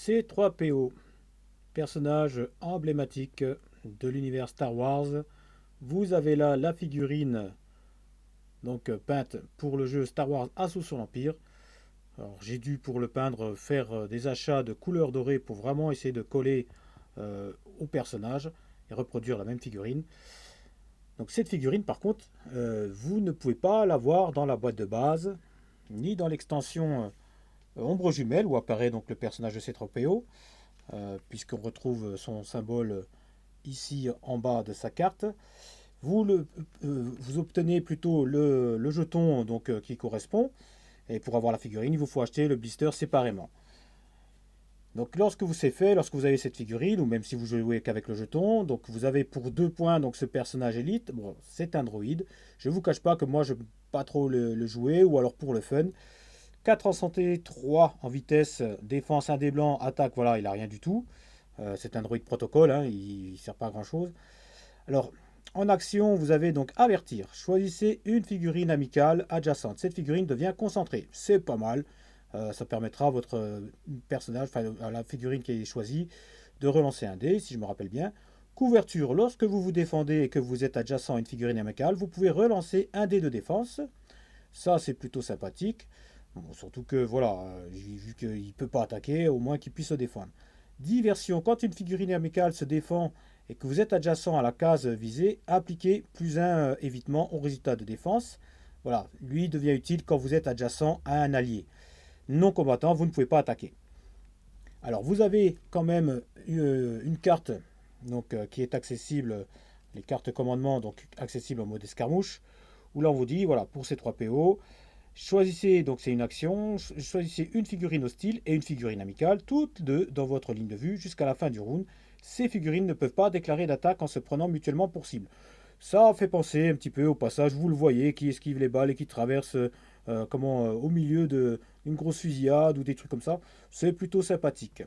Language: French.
C3PO, personnage emblématique de l'univers Star Wars. Vous avez là la figurine peinte pour le jeu Star Wars Assaut sur l'Empire. Alors j'ai dû pour le peindre faire des achats de couleurs dorées pour vraiment essayer de coller au personnage et reproduire la même figurine. Donc cette figurine par contre, vous ne pouvez pas la voir dans la boîte de base, ni dans l'extension ombre jumelle où apparaît donc le personnage de C3PO, puisqu'on retrouve son symbole ici en bas de sa carte. Vous obtenez plutôt le jeton qui correspond. Et pour avoir la figurine, il vous faut acheter le blister séparément. Donc lorsque vous c'est fait, lorsque vous avez cette figurine, ou même si vous jouez qu'avec le jeton, donc vous avez pour 2 points donc ce personnage élite. Bon, c'est un droïde. Je ne vous cache pas que moi je ne peux pas trop le jouer, ou alors pour le fun. 4 en santé, 3 en vitesse, défense, 1 des blancs, attaque, voilà, il a rien du tout. C'est un droïde protocole, hein, il ne sert pas à grand chose. Alors, en action, vous avez donc avertir. Choisissez une figurine amicale adjacente. Cette figurine devient concentrée. C'est pas mal. Ça permettra à votre personnage, enfin à la figurine qui est choisie, de relancer un dé, si je me rappelle bien. Couverture. Lorsque vous vous défendez et que vous êtes adjacent à une figurine amicale, vous pouvez relancer un dé de défense. Ça, c'est plutôt sympathique. Bon, surtout que, voilà, vu qu'il ne peut pas attaquer, au moins qu'il puisse se défendre. Diversion. Quand une figurine amicale se défend et que vous êtes adjacent à la case visée, appliquez +1 évitement au résultat de défense. Voilà, lui devient utile quand vous êtes adjacent à un allié. Non combattant, vous ne pouvez pas attaquer. Alors, vous avez quand même une carte qui est accessible, les cartes commandement, donc accessibles en mode escarmouche, où là on vous dit, voilà, pour ces 3 PO, choisissez, donc c'est une action, choisissez une figurine hostile et une figurine amicale, toutes deux dans votre ligne de vue jusqu'à la fin du round. Ces figurines ne peuvent pas déclarer d'attaque en se prenant mutuellement pour cible. Ça fait penser un petit peu au passage, vous le voyez, qui esquive les balles et qui traverse au milieu d'une grosse fusillade ou des trucs comme ça. C'est plutôt sympathique.